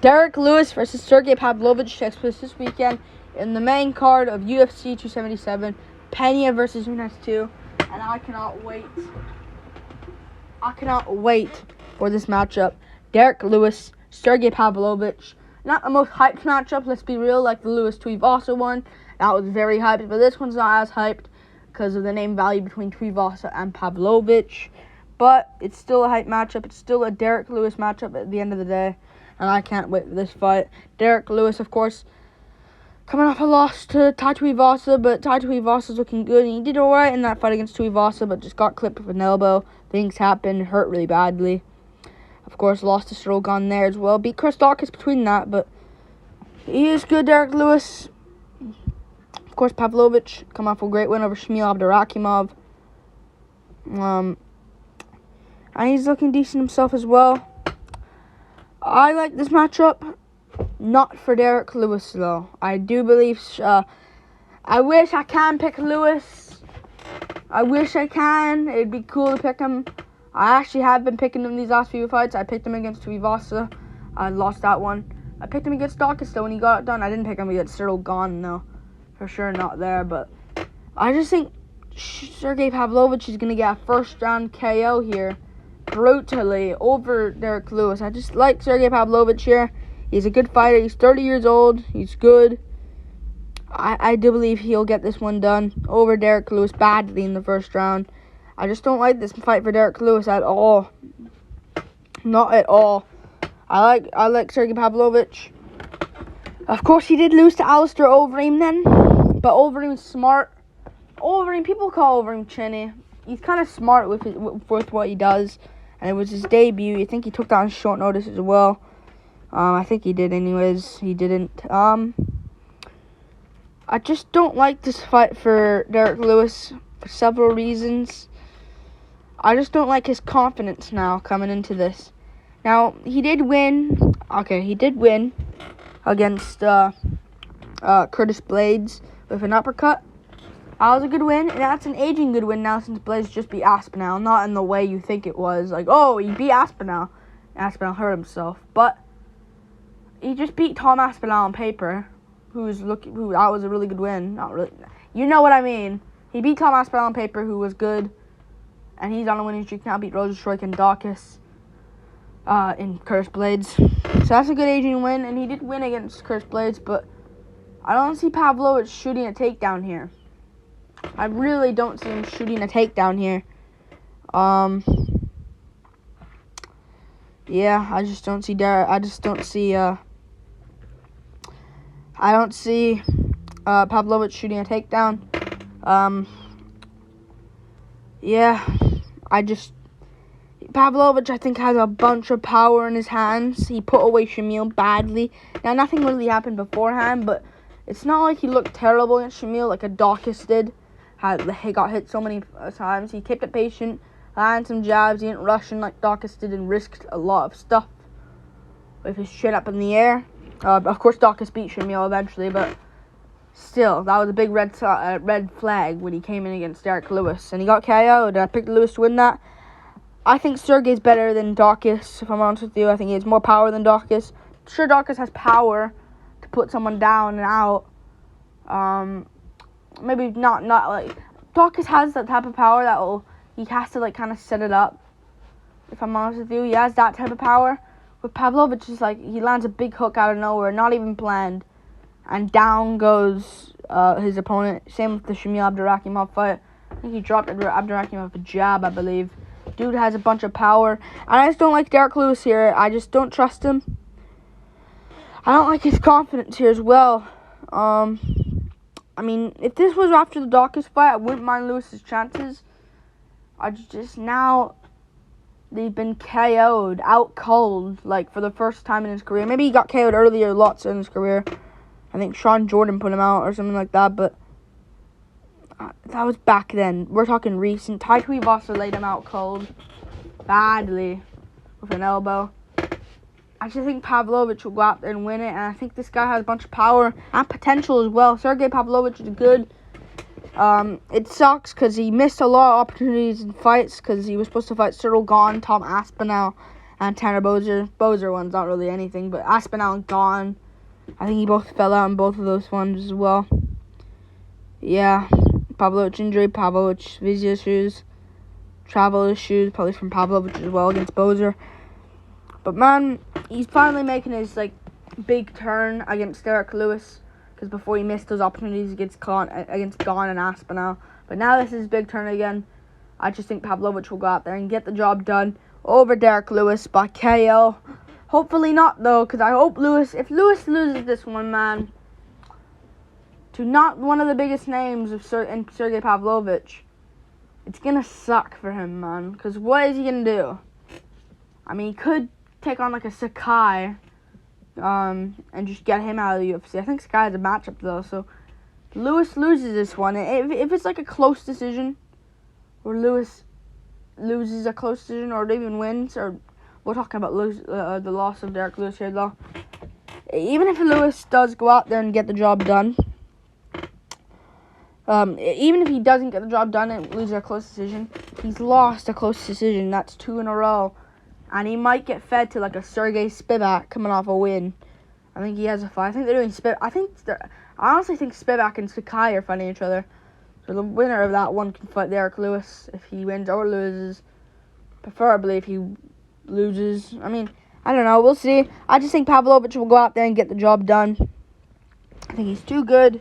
Derrick Lewis versus Sergei Pavlovich takes place this weekend in the main card of UFC 277, Pena versus Nunes 2, and I cannot wait. I cannot wait for this matchup. Derrick Lewis, Sergei Pavlovich. Not the most hyped matchup, let's be real, like the Lewis Tuivasa one. That was very hyped, but this one's not as hyped because of the name value between Tuivasa and Pavlovich. But it's still a hype matchup. It's still a Derrick Lewis matchup at the end of the day. And I can't wait for this fight. Derrick Lewis, of course, coming off a loss to Tai Tuivasa, but Tai Tuivasa's looking good. And he did alright in that fight against Tuivasa, but just got clipped with an elbow. Things happened, hurt really badly. Of course, lost to Strogan there as well. Beat Chris Dawkins between that, but he is good, Derrick Lewis. Of course, Pavlovich come off a great win over Shamil Abdurakhimov. And he's looking decent himself as well. I like this matchup. Not for Derrick Lewis, though. I do believe... I wish I can pick Lewis. I wish I can. It'd be cool to pick him. I actually have been picking him these last few fights. I picked him against Tuivasa. I lost that one. I picked him against Dawkins, though, when he got it done. I didn't pick him against Cyril Gahn, though. For sure not there, but... I just think Sergei Pavlovich is going to get a first-round KO here. Brutally over Derrick Lewis. I just like Sergei Pavlovich here. He's a good fighter. He's 30 years old. He's good. I do believe he'll get this one done over Derrick Lewis badly in the first round. I just don't like this fight for Derrick Lewis at all. Not at all. I like Sergei Pavlovich. Of course, he did lose to Alistair Overeem then, but Overeem's smart. People call Overeem chinny. He's kind of smart with what he does, and it was his debut. I think he took that on short notice as well. I think he did anyways. He didn't. I just don't like this fight for Derrick Lewis for several reasons. I just don't like his confidence now coming into this. Now, he did win. Okay, he did win against Curtis Blades with an uppercut. That was a good win, and that's an aging good win now since Blades just beat Aspinall. Not in the way you think it was. Like, oh, he beat Aspinall. Aspinall hurt himself. But he just beat Tom Aspinall on paper, who that was a really good win. Not really. You know what I mean. He beat Tom Aspinall on paper, who was good. And he's on a winning streak now. Beat Rozenstruik and Dawkins in Curtis Blades. So that's a good aging win, and he did win against Curtis Blades, but I don't see Pavlovich shooting a takedown here. I really don't see him shooting a takedown here. Yeah, I just don't see Pavlovich shooting a takedown. Yeah, Pavlovich, I think, has a bunch of power in his hands. He put away Shamil badly. Now, nothing really happened beforehand, but it's not like he looked terrible against Shamil like a Dawkins did. He got hit so many times. He kept it patient, landed some jabs. He didn't rush in like Dawkins did and risked a lot of stuff with his chin up in the air. Of course, Dawkins beat Shamil eventually, but still, that was a big red flag when he came in against Derrick Lewis. And he got KO'd. I picked Lewis to win that. I think Sergei's better than Dawkins, if I'm honest with you. I think he has more power than Dawkins. Sure, Dawkins has power to put someone down and out. Maybe not like... Dawkins has that type of power he has to, like, kind of set it up. If I'm honest with you, he has that type of power. With Pavlovich, it's like he lands a big hook out of nowhere, not even planned. And down goes his opponent. Same with the Shamil Abdurakhimov fight. I think he dropped Abdurakhimov with a jab, I believe. Dude has a bunch of power. And I just don't like Derrick Lewis here. I just don't trust him. I don't like his confidence here as well. I mean, if this was after the Dawkins fight, I wouldn't mind Lewis's chances. Now, they've been KO'd, out cold, like, for the first time in his career. Maybe he got KO'd earlier lots in his career. I think Sean Jordan put him out or something like that, but that was back then. We're talking recent. Tai Tuivasa laid him out cold, badly, with an elbow. I just think Pavlovich will go out there and win it, and I think this guy has a bunch of power and potential as well. Sergei Pavlovich is good. It sucks because he missed a lot of opportunities in fights because he was supposed to fight Cyril Gahn, Tom Aspinall, and Tanner Boser. Boser one's not really anything, but Aspinall and Gone. I think he both fell out in both of those ones as well. Yeah, Pavlovich injury, Pavlovich visa issues, travel issues, probably from Pavlovich as well against Boser. But man, he's finally making his big turn against Derrick Lewis, because before he missed those opportunities against Gone and Aspinall. But now this is his big turn again. I just think Pavlovich will go out there and get the job done over Derrick Lewis by KO. Hopefully not, though, because I hope if Lewis loses this one, man, to not one of the biggest names of Sergei Pavlovich, it's going to suck for him, man. Because what is he going to do? I mean, he could take on a Sakai and just get him out of the UFC. I think Sakai has a matchup, though, so Lewis loses this one. If it's a close decision, or Lewis loses a close decision, or even wins, or we're talking about the loss of Derrick Lewis here, though. Even if Lewis does go out there and get the job done, even if he doesn't get the job done and loses a close decision, he's lost a close decision. That's 2 in a row. And he might get fed to a Sergei Spivak coming off a win. I think he has a fight. I think they're doing Spivak. I honestly think Spivak and Sakai are fighting each other. So the winner of that one can fight Derrick Lewis if he wins or loses. Preferably if he loses. I mean, I don't know. We'll see. I just think Pavlovich will go out there and get the job done. I think he's too good.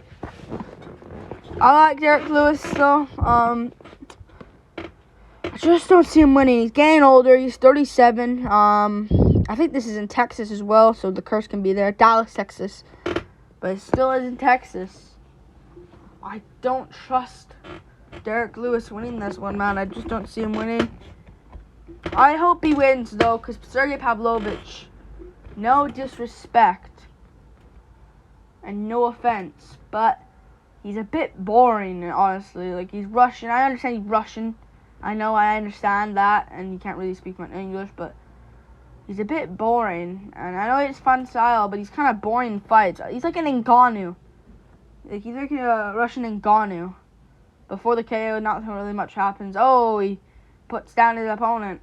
I like Derrick Lewis, though. I just don't see him winning. He's getting older. He's 37. I think this is in Texas as well, so the curse can be there. Dallas, Texas. But it still is in Texas. I don't trust Derrick Lewis winning this one, man. I just don't see him winning. I hope he wins, though, because Sergei Pavlovich, no disrespect and no offense, but he's a bit boring, honestly. He's Russian. I understand he's Russian. I understand that, and he can't really speak much English, but he's a bit boring. And I know it's fun style, but he's kind of boring in fights. He's like an Ngannou. He's like a Russian Ngannou. Before the KO, not really much happens. Oh, he puts down his opponent.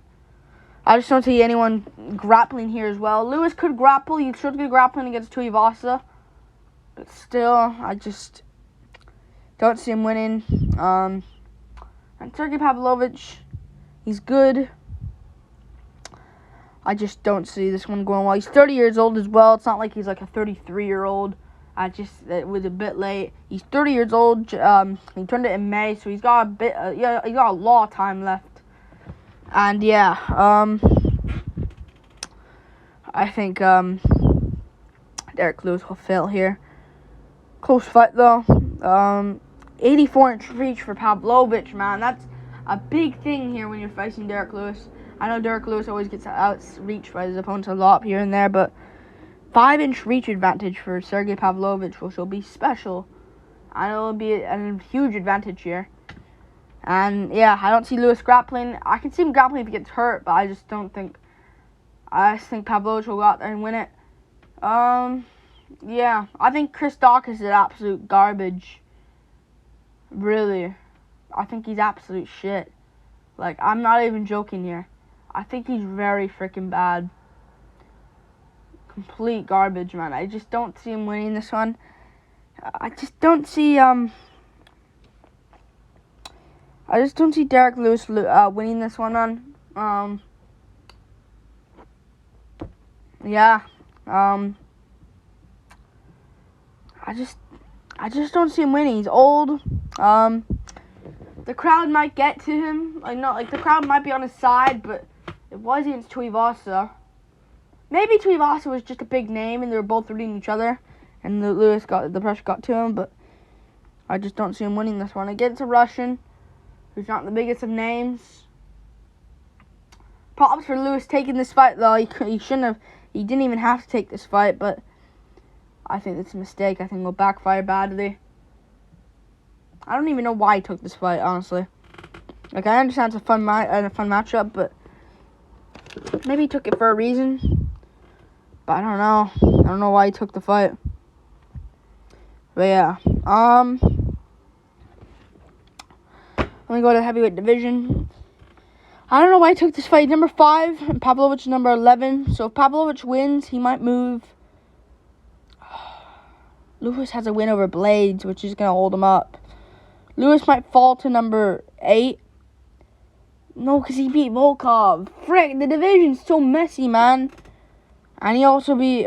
I just don't see anyone grappling here as well. Lewis could grapple. He should be grappling against Tuivasa. But still, I just don't see him winning. And Sergei Pavlovich, he's good. I just don't see this one going well. He's 30 years old as well. It's not like he's a 33-year-old. It was a bit late. He's 30 years old. He turned it in May, so he's got he's got a lot of time left. And yeah, I think Derrick Lewis will fail here. Close fight though. 84-inch reach for Pavlovich, man. That's a big thing here when you're facing Derrick Lewis. I know Derrick Lewis always gets out-reached by his opponents a lot here and there, but 5-inch reach advantage for Sergei Pavlovich, which will be special. And it will be a huge advantage here. And yeah, I don't see Lewis grappling. I can see him grappling if he gets hurt, but I just think Pavlovich will go out there and win it. Yeah, I think Chris Dawkins is absolute garbage. Really. I think he's absolute shit. I'm not even joking here. I think he's very freaking bad. Complete garbage, man. I just don't see him winning this one. I just don't see Derrick Lewis winning this one, man. Yeah. I just don't see him winning. He's old. The crowd might get to him. The crowd might be on his side, but it was against Tuivasa. Maybe Tuivasa was just a big name and they were both reading each other, and the pressure got to him. But I just don't see him winning this one against a Russian who's not the biggest of names. Props for Lewis taking this fight, though. He shouldn't have. He didn't even have to take this fight, but I think it's a mistake. I think it'll backfire badly. I don't even know why he took this fight, honestly. I understand it's a fun matchup, but maybe he took it for a reason. But I don't know. I don't know why he took the fight. But yeah. Let me go to the heavyweight division. I don't know why I took this fight. Number 5, and Pavlovich number 11. So if Pavlovich wins, he might move. Lewis has a win over Blades, which is going to hold him up. Lewis might fall to number 8. No, because he beat Volkov. Frick, the division's so messy, man. And he also beat,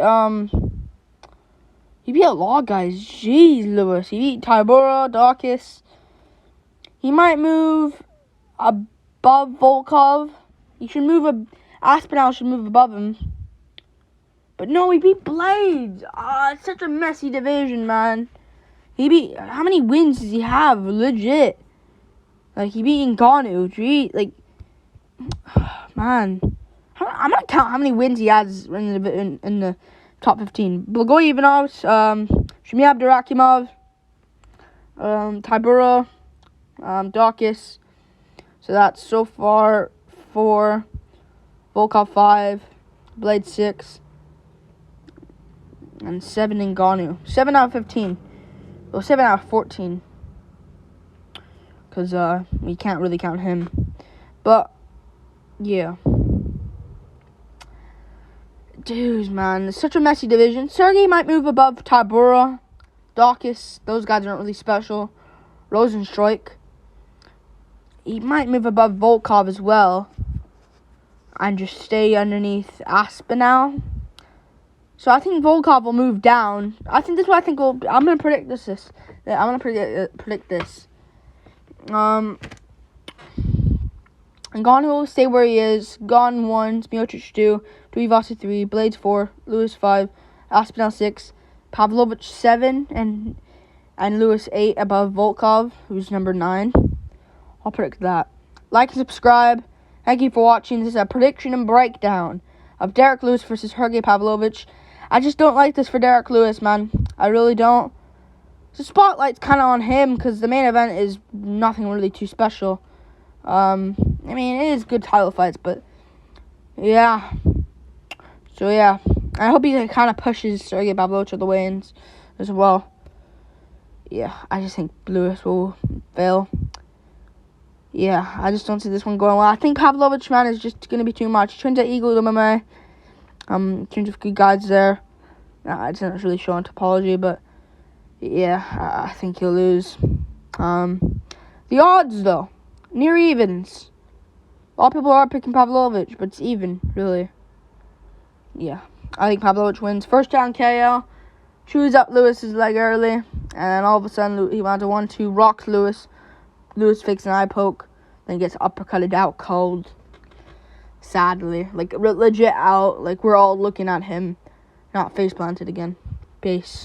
he beat a lot of guys. Jeez, Lewis. He beat Tybura, Dawkins. He might move above Volkov. He should move, Aspinall should move above him. But no, he beat Blades. It's such a messy division, man. He beat, how many wins does he have? Legit. Like, he beat Ngannou. Gee, like, man. I'm going to count how many wins he has in the top 15. Blagoy Ivanov, Shamil Abdurakhimov, Tybura, Dawkins. So that's so far 4, Volkov 5, Blade 6, and 7 Ngannou. 7 out of 15. Well, 7 out of 14. Because we can't really count him. But, yeah. Dudes, man. It's such a messy division. Sergei might move above Tybura, Dawkins. Those guys aren't really special. Rosenstrike. He might move above Volkov as well. And just stay underneath Aspinall. So I think Volkov will move down. I think this is what I think will... I'm going to predict this. I'm going to predict this. Ngannou will stay where he is. Gon 1, Miocic 2, Tuivasa 3, Blades 4, Lewis 5, Aspinall 6, Pavlovich 7, and Lewis 8 above Volkov, who's number 9. I'll predict that. Like and subscribe. Thank you for watching. This is a prediction and breakdown of Derrick Lewis versus Sergei Pavlovich. I just don't like this for Derrick Lewis, man. I really don't. The spotlight's kind of on him because the main event is nothing really too special. I mean, it is good title fights, but yeah. So yeah, I hope he kind of pushes Sergei Pavlovich to the weigh-ins as well. Yeah, I just think Lewis will fail. Yeah, I just don't see this one going well. I think Pavlovich, man, is just going to be too much. Trains at Eagle MMA. Trains with good guys there. It's not really showing topology, but yeah, I think he'll lose. The odds, though, near evens. A lot of people are picking Pavlovich, but it's even, really. Yeah, I think Pavlovich wins. First round KO. Chews up Lewis's leg early, and then all of a sudden he went to 1-2, rocks Lewis. Lewis fakes an eye poke, then gets uppercutted out cold. Sadly, like legit out. Like we're all looking at him, not face planted again. Peace.